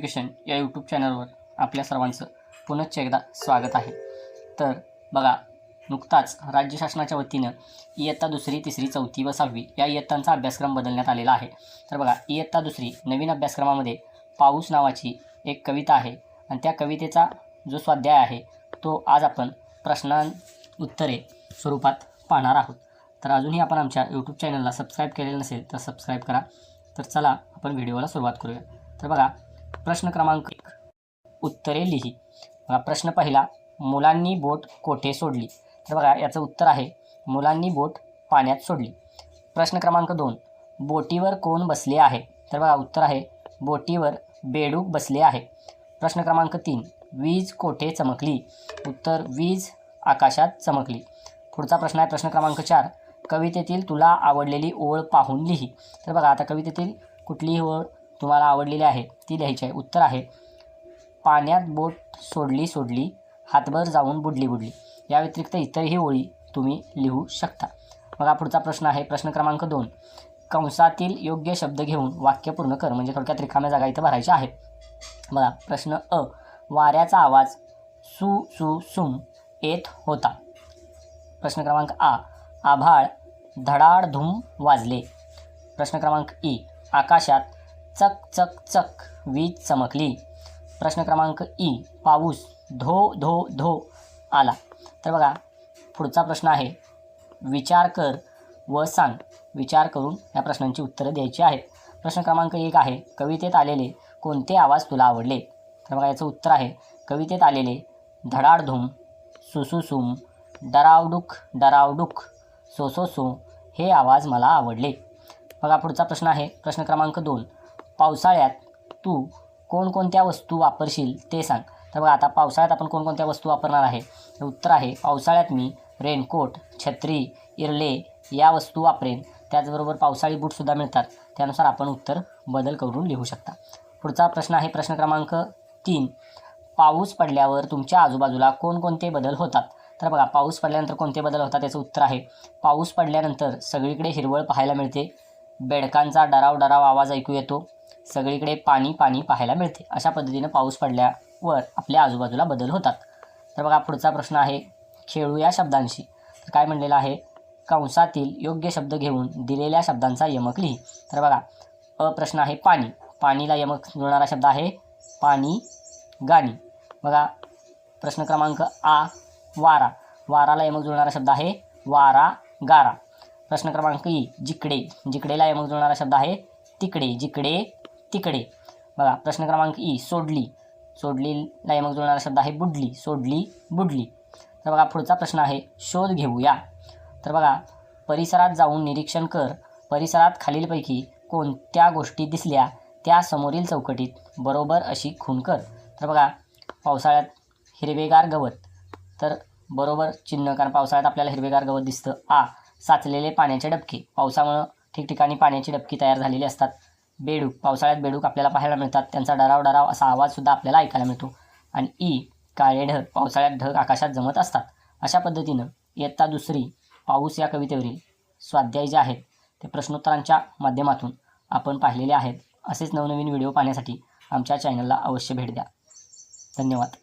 Education या YouTube चॅनलवर आपल्या सर्वांचं पुनश्च एकदा स्वागत आहे। तर बघा, नुकताच राज्य शासनाच्या वतीनं इयत्ता दुसरी, तिसरी, चौथी व सहावी या इयत्तांचा अभ्यासक्रम बदलण्यात आलेला आहे। तर बघा, इयत्ता दुसरी नवीन अभ्यासक्रमामध्ये पाऊस नावाची एक कविता आहे आणि त्या कवितेचा जो स्वाध्याय आहे तो आज आपण प्रश्नोत्तरे स्वरूपात पाहणार आहोत। तर अजूनही आपण आमच्या यूट्यूब चॅनलला सबस्क्राईब केलेलं नसेल तर सबस्क्राईब करा। तर चला आपण व्हिडिओला सुरुवात करूया। तर बघा, प्रश्न क्रमांक 1, उत्तरे लिही। बघा, प्रश्न पहिला, मुलांनी बोट कोठे सोडली? तर बघा, याचं उत्तर आहे मुलांनी बोट पाण्यात सोडली। प्रश्न क्रमांक 2, बोटीवर कोण बसले आहे? तर बघा, उत्तर आहे बोटीवर बेडूक बसले आहे। प्रश्न क्रमांक 3, वीज कोठे चमकली? उत्तर, वीज आकाशात चमकली। पुढचा प्रश्न आहे प्रश्न क्रमांक 4, कवितेतील तुला आवडलेली ओळ पाहून लिही। तर बघा, आता कवितेतील कुठलीही ओळ तुम्हाला आवडलेली आहे ती लिहायची आहे। उत्तर आहे पाण्यात बोट सोडली सोडली, हातभर जाऊन बुडली बुडली। या व्यतिरिक्त इतरही ओळी तुम्ही लिहू शकता। बघा, पुढचा प्रश्न आहे प्रश्न क्रमांक 2, कंसातील योग्य शब्द घेऊन वाक्य पूर्ण कर। म्हणजे थोडक्यात रिकाम्या जागा इथं भरायच्या आहेत। बघा, प्रश्न अ, वाऱ्याचा आवाज सु सु सुम येत होता। प्रश्न क्रमांक आ, आभाळ धडाडधूम वाजले। प्रश्न क्रमांक ई, आकाशात चक चक चक वीज चमकली। प्रश्न क्रमांक ई, पाऊस धो धो धो आला। तर बघा, पुढचा प्रश्न आहे विचार कर व सांग। विचार करून या प्रश्नांची उत्तरं द्यायची आहेत। प्रश्न क्रमांक 1 आहे कवितेत आलेले कोणते आवाज तुला आवडले? तर बघा, याचं उत्तर आहे कवितेत आलेले धडाडधूम, सुसुसुम, डरावडुक डरावडुक, सो सो सो हे आवाज मला आवडले। बघा, पुढचा प्रश्न आहे प्रश्न क्रमांक 2, पावसाळ्यात तू कोणकोणत्या वस्तू वापरशील ते सांग। तर बघा, आता पावसाळ्यात आपण कोणकोणत्या वस्तू वापरणार आहे? तर उत्तर आहे पावसाळ्यात मी रेनकोट, छत्री, इरले या वस्तू वापरेन। त्याचबरोबर पावसाळी बूटसुद्धा मिळतात, त्यानुसार आपण उत्तर बदल करून लिहू शकता। पुढचा प्रश्न आहे प्रश्न क्रमांक 3, पाऊस पडल्यावर तुमच्या आजूबाजूला कोणकोणते बदल होतात? तर बघा, पाऊस पडल्यानंतर कोणते बदल होतात याचं उत्तर आहे पाऊस पडल्यानंतर सगळीकडे हिरवळ पाहायला मिळते, बेडकांचा डराव डराव आवाज ऐकू येतो, सगळीकडे पाणी पाणी पाहायला मिळते। अशा पद्धतीनं पाऊस पडल्यावर आपल्या आजूबाजूला बदल होतात। तर बघा, पुढचा प्रश्न आहे खेळू या शब्दांशी। तर काय म्हणलेलं आहे कंसातील योग्य शब्द घेऊन दिलेल्या शब्दांचा यमक लिही। तर बघा, अ प्रश्न आहे पाणी, पाणीला यमक जुळणारा शब्द आहे पाणी गाणी। बघा, प्रश्न क्रमांक आ, वारा, वाराला यमक जुळणारा शब्द आहे वारा गारा। प्रश्न क्रमांक ई, जिकडे, जिकडेला यमक जुळणारा शब्द आहे तिकडे जिकडे तिकडे। बघा, प्रश्न क्रमांक ई, सोडली, सोडलीला यमक जुळणारा शब्द आहे बुडली सोडली बुडली। तर बघा, पुढचा प्रश्न आहे शोध घेऊया। तर बघा, परिसरात जाऊन निरीक्षण कर, परिसरात खालीलपैकी कोणत्या गोष्टी दिसल्या त्या समोरील चौकटीत बरोबर अशी खूण कर। तर बघा, पावसाळ्यात हिरवेगार गवत, तर बरोबर चिन्ह, कारण पावसाळ्यात आपल्याला हिरवेगार गवत दिसतं। आ, साचलेले पाण्याचे डबके, पावसामुळं ठिकठिकाणी पाण्याची डबकी तयार झालेली असतात। बेडूक, पावसाळ्यात बेडूक आपल्याला पाहायला मिळतात, त्यांचा डराव डराव असा आवाजसुद्धा आपल्याला ऐकायला मिळतो। आणि ई, काळे ढग, पावसाळ्यात ढग आकाशात जमत असतात। अशा पद्धतीनं इयत्ता दुसरी पाऊस या कवितेवरील स्वाध्याय जे आहेत ते प्रश्नोत्तरांच्या माध्यमातून आपण पाहिलेले आहेत। असेच नवनवीन व्हिडिओ पाहण्यासाठी आमच्या चॅनलला अवश्य भेट द्या। धन्यवाद।